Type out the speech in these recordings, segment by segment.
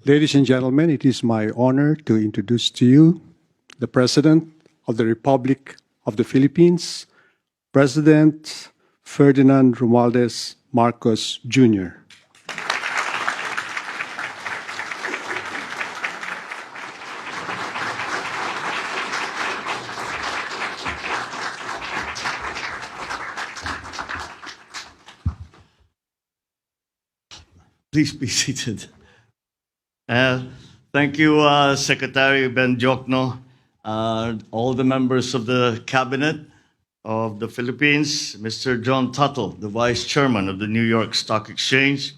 Ladies and gentlemen, it is my honor to introduce to you the President of the Republic of the Philippines, President Ferdinand Romualdez Marcos Jr. Please be seated. Thank you, Secretary Ben Jokno, all the members of the Cabinet of the Philippines, Mr. John Tuttle, the Vice Chairman of the New York Stock Exchange,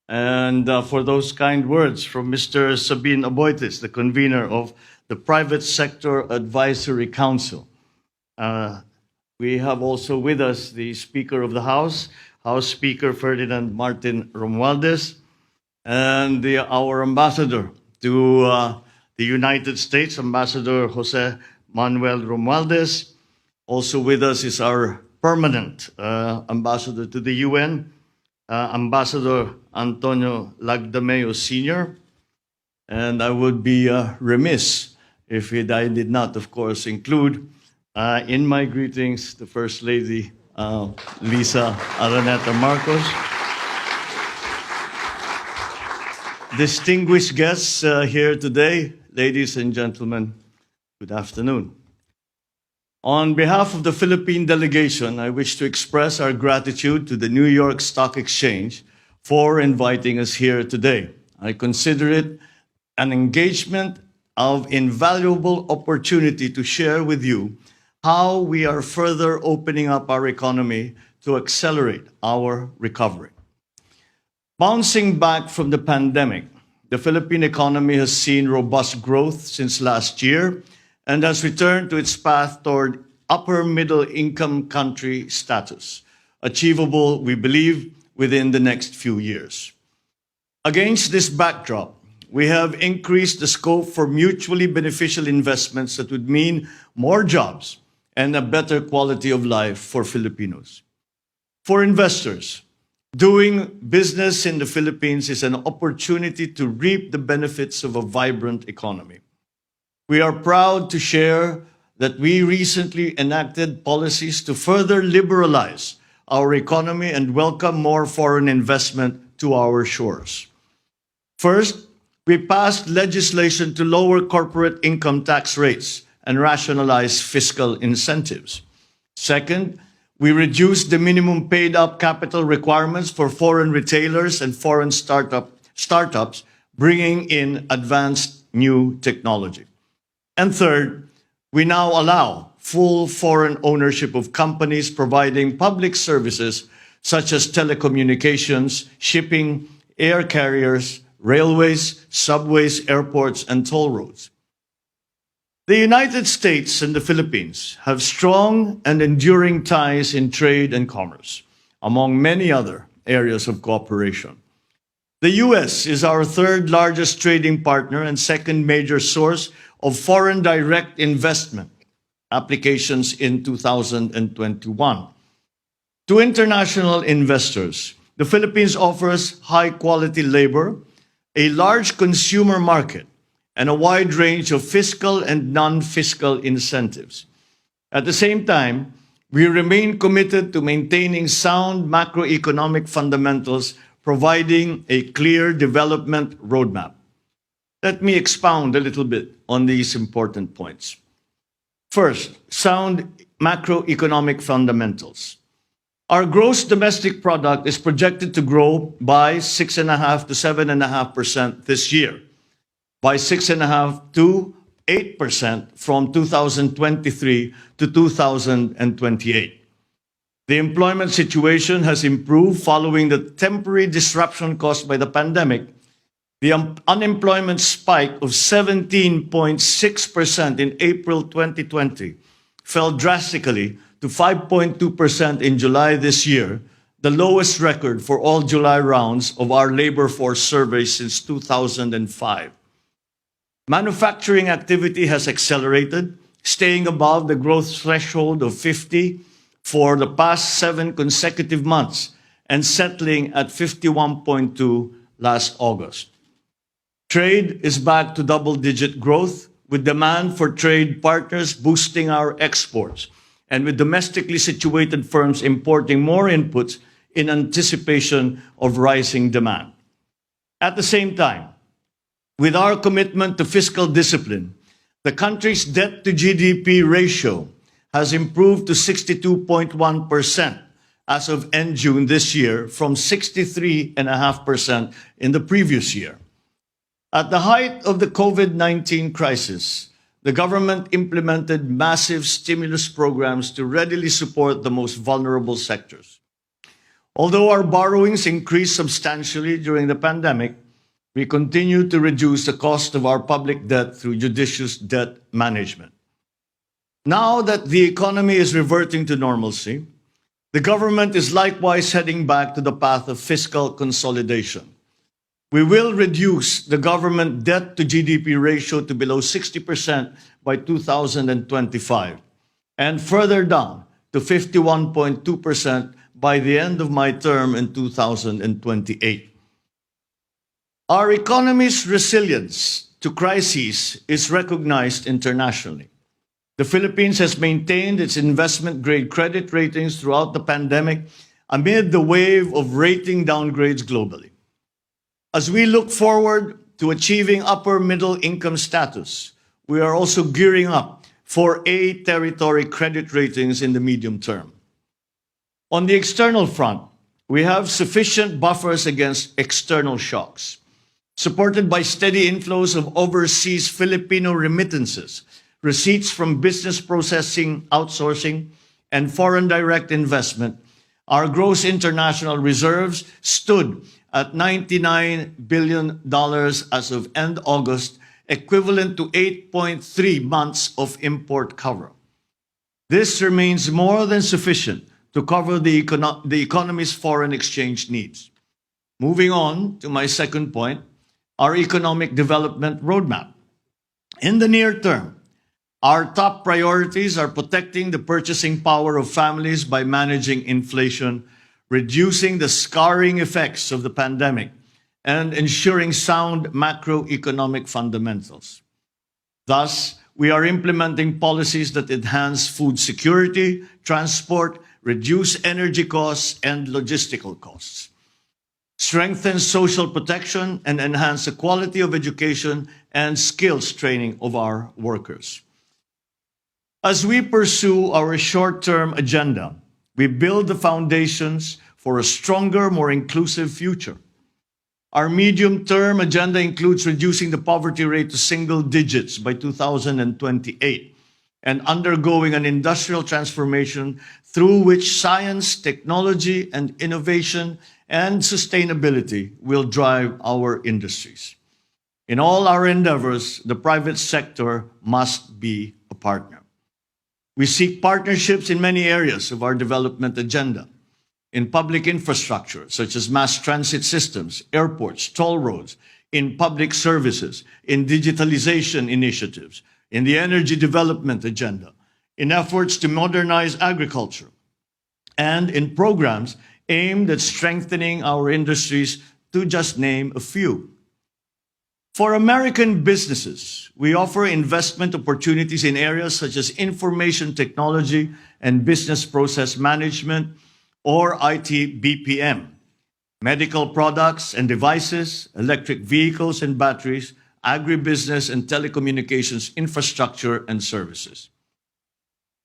and for those kind words from Mr. Sabin Aboitis, the convener of the Private Sector Advisory Council. We have also with us the Speaker of the House, House Speaker Ferdinand Martin Romualdez, and our ambassador to the United States, Ambassador Jose Manuel Romualdez. Also with us is our permanent ambassador to the UN, Ambassador Antonio Lagdameo Sr. And I would be remiss if I did not, of course, include in my greetings the First Lady, Lisa Araneta Marcos. Distinguished guests here today, ladies and gentlemen, good afternoon. On behalf of the Philippine delegation, I wish to express our gratitude to the New York Stock Exchange for inviting us here today. I consider it an engagement of invaluable opportunity to share with you how we are further opening up our economy to accelerate our recovery. Bouncing back from the pandemic, the Philippine economy has seen robust growth since last year and has returned to its path toward upper middle income country status, achievable, we believe, within the next few years. Against this backdrop, we have increased the scope for mutually beneficial investments that would mean more jobs and a better quality of life for Filipinos. For investors, doing business in the Philippines is an opportunity to reap the benefits of a vibrant economy. We are proud to share that we recently enacted policies to further liberalize our economy and welcome more foreign investment to our shores. First, we passed legislation to lower corporate income tax rates and rationalize fiscal incentives. Second, we reduced the minimum paid-up capital requirements for foreign retailers and foreign startups, bringing in advanced new technology. And third, we now allow full foreign ownership of companies providing public services such as telecommunications, shipping, air carriers, railways, subways, airports, and toll roads. The United States and the Philippines have strong and enduring ties in trade and commerce, among many other areas of cooperation. The US is our third largest trading partner and second major source of foreign direct investment applications in 2021. To international investors, the Philippines offers high-quality labor, a large consumer market, and a wide range of fiscal and non-fiscal incentives. At the same time, we remain committed to maintaining sound macroeconomic fundamentals, providing a clear development roadmap. Let me expound a little bit on these important points. First, sound macroeconomic fundamentals. Our gross domestic product is projected to grow by 6.5% to 7.5% this year, by 6.5% to 8% from 2023 to 2028. The employment situation has improved following the temporary disruption caused by the pandemic. The unemployment spike of 17.6% in April 2020 fell drastically to 5.2% in July this year, the lowest record for all July rounds of our labor force survey since 2005. Manufacturing activity has accelerated, staying above the growth threshold of 50 for the past 7 consecutive months and settling at 51.2 last August. Trade is back to double-digit growth, with demand for trade partners boosting our exports, and with domestically situated firms importing more inputs in anticipation of rising demand. At the same time, with our commitment to fiscal discipline, the country's debt to GDP ratio has improved to 62.1% as of end June this year from 63.5% in the previous year. At the height of the COVID-19 crisis, the government implemented massive stimulus programs to readily support the most vulnerable sectors. Although our borrowings increased substantially during the pandemic, we continue to reduce the cost of our public debt through judicious debt management. Now that the economy is reverting to normalcy, the government is likewise heading back to the path of fiscal consolidation. We will reduce the government debt to GDP ratio to below 60% by 2025 and further down to 51.2% by the end of my term in 2028. Our economy's resilience to crises is recognized internationally. The Philippines has maintained its investment-grade credit ratings throughout the pandemic amid the wave of rating downgrades globally. As we look forward to achieving upper middle income status, we are also gearing up for A territory credit ratings in the medium term. On the external front, we have sufficient buffers against external shocks, supported by steady inflows of overseas Filipino remittances, receipts from business processing, outsourcing, and foreign direct investment. Our gross international reserves stood at $99 billion as of end August, equivalent to 8.3 months of import cover. This remains more than sufficient to cover the economy's foreign exchange needs. Moving on to my second point, our economic development roadmap. In the near term, our top priorities are protecting the purchasing power of families by managing inflation, reducing the scarring effects of the pandemic, and ensuring sound macroeconomic fundamentals. Thus, we are implementing policies that enhance food security, transport, reduce energy costs and logistical costs, strengthen social protection, and enhance the quality of education and skills training of our workers. As we pursue our short-term agenda, we build the foundations for a stronger, more inclusive future. Our medium-term agenda includes reducing the poverty rate to single digits by 2028 and undergoing an industrial transformation through which science, technology, and innovation and sustainability will drive our industries. In all our endeavors, the private sector must be a partner. We seek partnerships in many areas of our development agenda. In public infrastructure, such as mass transit systems, airports, toll roads, in public services, in digitalization initiatives, in the energy development agenda, in efforts to modernize agriculture, and in programs aimed at strengthening our industries, to just name a few. For American businesses, we offer investment opportunities in areas such as information technology and business process management, or IT BPM, medical products and devices, electric vehicles and batteries, agribusiness and telecommunications infrastructure and services.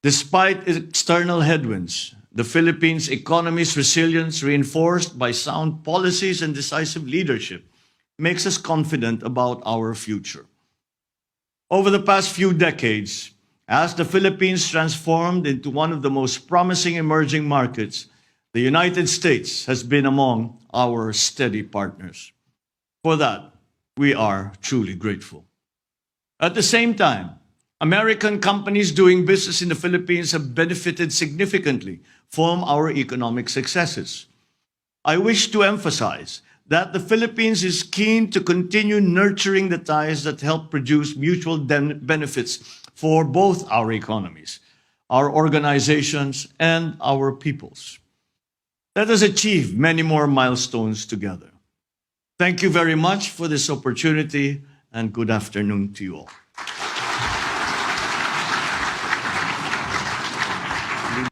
Despite external headwinds, the Philippines' economy's resilience, reinforced by sound policies and decisive leadership, makes us confident about our future. Over the past few decades, as the Philippines transformed into one of the most promising emerging markets, the United States has been among our steady partners. For that, we are truly grateful. At the same time, American companies doing business in the Philippines have benefited significantly from our economic successes. I wish to emphasize that the Philippines is keen to continue nurturing the ties that help produce mutual benefits for both our economies, our organizations, and our peoples. Let us achieve many more milestones together. Thank you very much for this opportunity and good afternoon to you all.